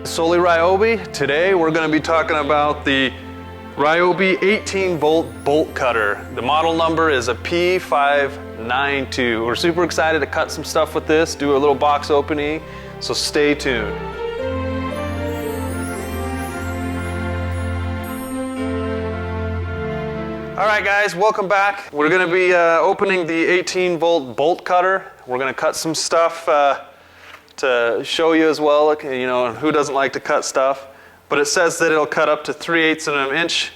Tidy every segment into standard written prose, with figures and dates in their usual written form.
Solely Ryobi. Today we're going to be talking about the Ryobi 18-volt bolt cutter. The model number is a P592. We're super excited to cut some stuff with this, do a little box opening, so stay tuned. Alright guys, welcome back. We're going to be opening the 18-volt bolt cutter. We're going to cut some stuff to show you as well, you know, who doesn't like to cut stuff. But it says that it'll cut up to 3/8 of an inch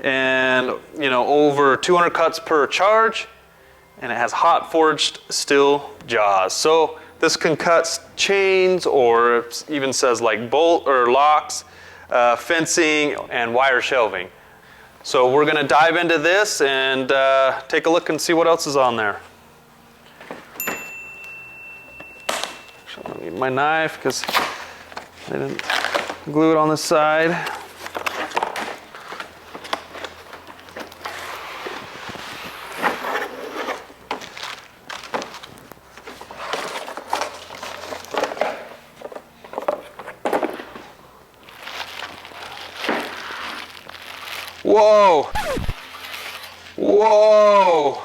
and, you know, over 200 cuts per charge, and it has hot forged steel jaws. So this can cut chains, or it even says like bolt or locks, fencing, and wire shelving. So we're going to dive into this and take a look and see what else is on there. I need my knife because I didn't glue it on the side. Whoa! Whoa!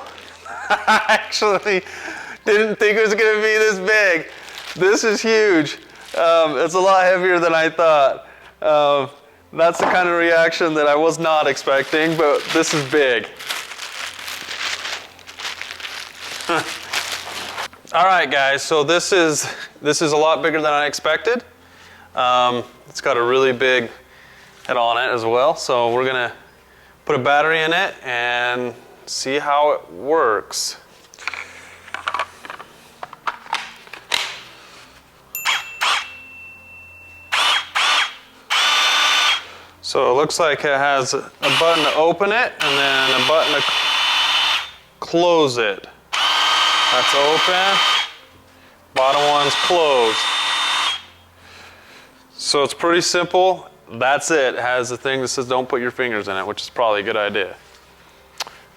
I actually didn't think it was going to be this big. This is huge. It's a lot heavier than I thought. That's the kind of reaction that I was not expecting, but this is big. All right, guys. So this is a lot bigger than I expected. It's got a really big head on it as well. So we're gonna put a battery in it and see how it works. So it looks like it has a button to open it and then a button to close it. That's open. Bottom one's closed. So it's pretty simple. That's it. It has a thing that says don't put your fingers in it, which is probably a good idea.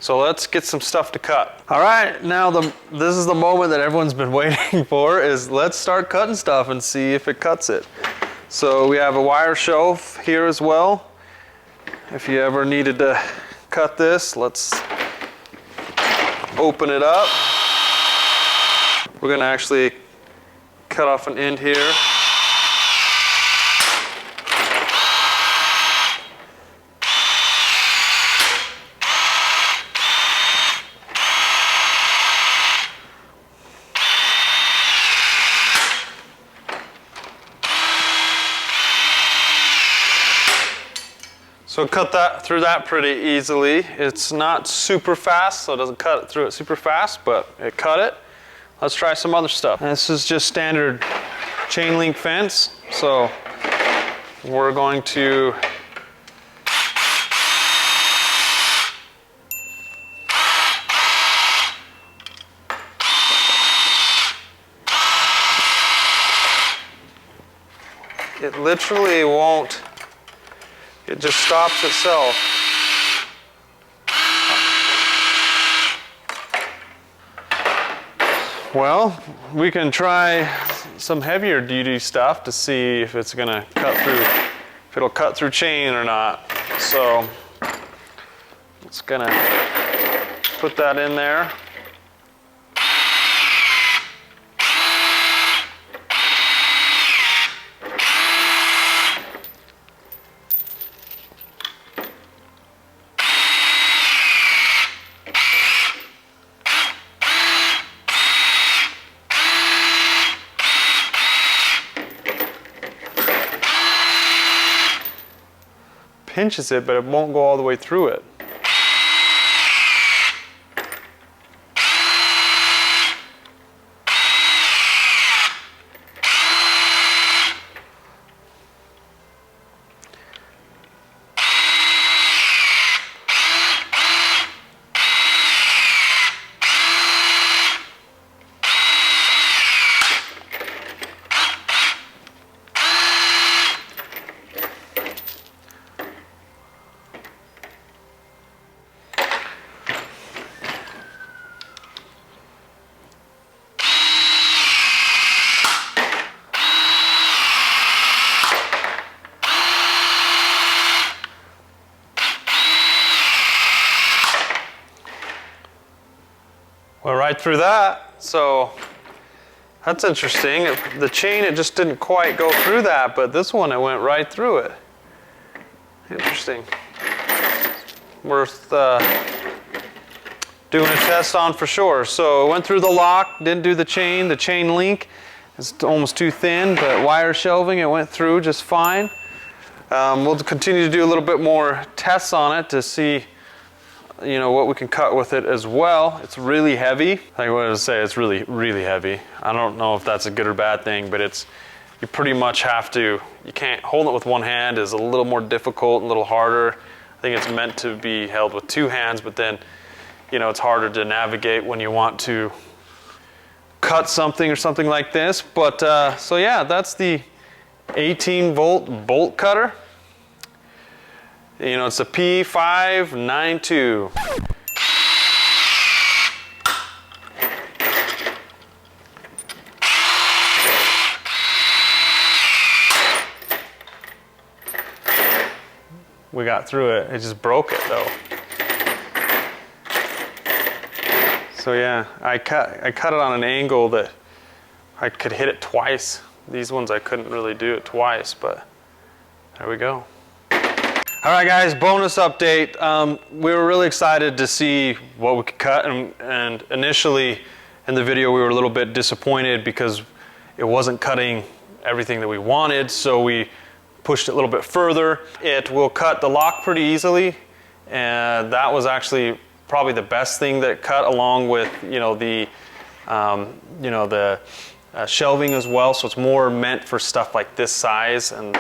So let's get some stuff to cut. All right, now this is the moment that everyone's been waiting for, is let's start cutting stuff and see if it cuts it. So we have a wire shelf here as well. If you ever needed to cut this, let's open it up. We're going to actually cut off an end here. So cut through that pretty easily. It's not super fast, so it doesn't cut through it super fast, but it cut it. Let's try some other stuff. And this is just standard chain link fence. So we're going to it literally won't. It just stops itself. Well, we can try some heavier duty stuff to see if it's gonna cut through, if it'll cut through chain or not. So it's gonna put that in there. Pinches it, but it won't go all the way through it. right through that. So that's interesting. The chain, it just didn't quite go through that, but this one, it went right through it. Interesting. Worth doing a test on for sure. So it went through the lock, didn't do the chain link. It's almost too thin, but wire shelving, it went through just fine. We'll continue to do a little bit more tests on it to see, you know, what we can cut with it as well. It's really heavy. I wanted to say it's really, really heavy. I don't know if that's a good or bad thing, but it's, you pretty much have to, you can't, hold it with one hand is a little more difficult, a little harder. I think it's meant to be held with two hands, but then, you know, it's harder to navigate when you want to cut something or something like this. But so yeah, that's the 18-volt bolt cutter. You know, it's a P592. We got through it. It just broke it though. So yeah, I cut it on an angle that I could hit it twice. These ones I couldn't really do it twice, but there we go. All right guys, bonus update. We were really excited to see what we could cut, and initially in the video we were a little bit disappointed because it wasn't cutting everything that we wanted, so we pushed it a little bit further. It will cut the lock pretty easily, and that was actually probably the best thing that it cut, along with, you know, the shelving as well. So it's more meant for stuff like this size and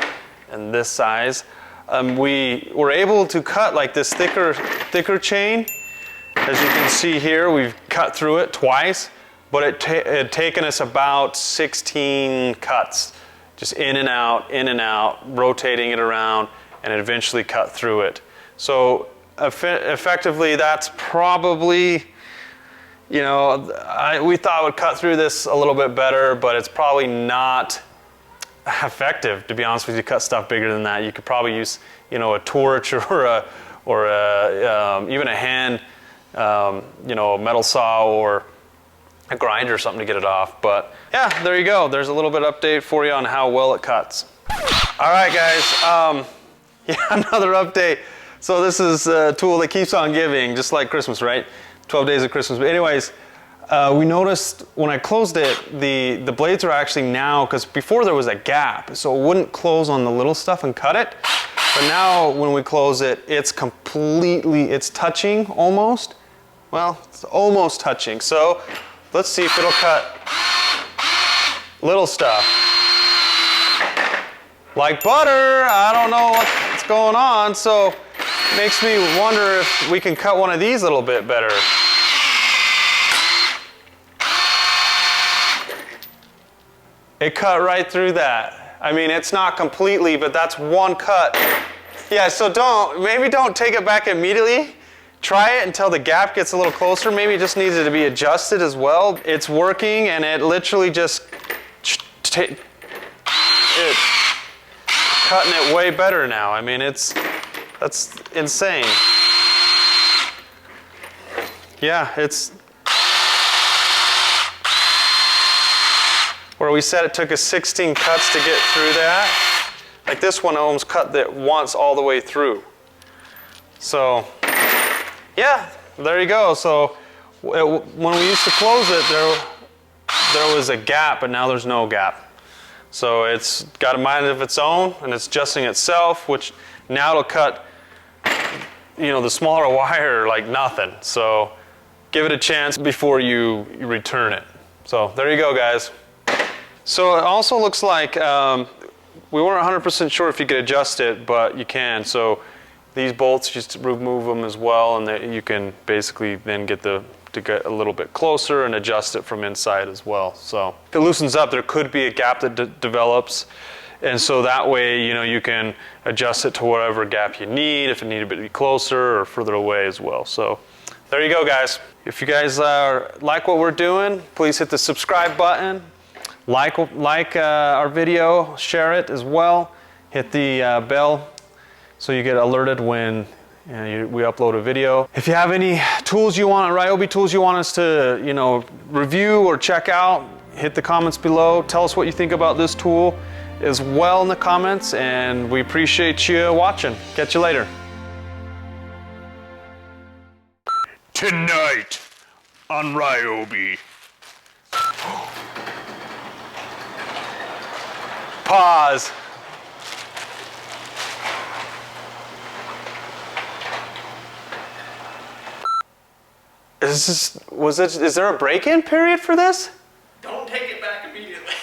this size. We were able to cut like this thicker chain. As you can see here, we've cut through it twice, but it had taken us about 16 cuts, just in and out, rotating it around, and it eventually cut through it. So effectively, that's probably, you know, we thought it would cut through this a little bit better, but it's probably not effective, to be honest with you, to cut stuff bigger than that. You could probably use, you know, a torch or even a hand, you know, a metal saw or a grinder or something to get it off. But yeah, there you go. There's a little bit of update for you on how well it cuts. All right, guys. Yeah, another update. So this is a tool that keeps on giving, just like Christmas, right? 12 days of Christmas. But anyways, we noticed when I closed it, the blades are actually now, because before there was a gap, so it wouldn't close on the little stuff and cut it. But now when we close it, it's completely, it's touching almost. Well, it's almost touching. So let's see if it'll cut little stuff. Like butter. I don't know what's going on, so it makes me wonder if we can cut one of these a little bit better. It cut right through that. I mean, it's not completely, but that's one cut. Yeah, so maybe don't take it back immediately. Try it until the gap gets a little closer. Maybe it just needs to be adjusted as well. It's working, and it literally just cutting it way better now. I mean, that's insane. Yeah, it's where we said it took us 16 cuts to get through that. Like this one almost cut that once all the way through. So yeah, there you go. So when we used to close it, there was a gap, but now there's no gap. So it's got a mind of its own, and it's adjusting itself, which now it'll cut, you know, the smaller wire like nothing. So give it a chance before you return it. So there you go, guys. So it also looks like we weren't 100% sure if you could adjust it, but you can. So these bolts, just remove them as well, and you can basically then get to get a little bit closer and adjust it from inside as well. So if it loosens up, there could be a gap that develops, and so that way, you know, you can adjust it to whatever gap you need, if it needed to be closer or further away as well. So there you go, guys. If you guys like what we're doing, please hit the subscribe button. Like our video, share it as well. Hit the bell so you get alerted when and we upload a video. If you have any tools you want, Ryobi tools you want us to, you know, review or check out, hit the comments below. Tell us what you think about this tool as well in the comments, and we appreciate you watching. Catch you later. Tonight on Ryobi. Pause. Is there a break-in period for this? Don't take it back immediately.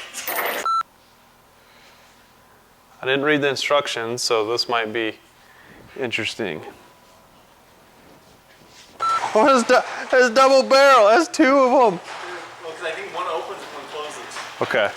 I didn't read the instructions, so this might be interesting. Oh, there's double barrel. That's two of them. Well, because I think one opens and one closes. Okay.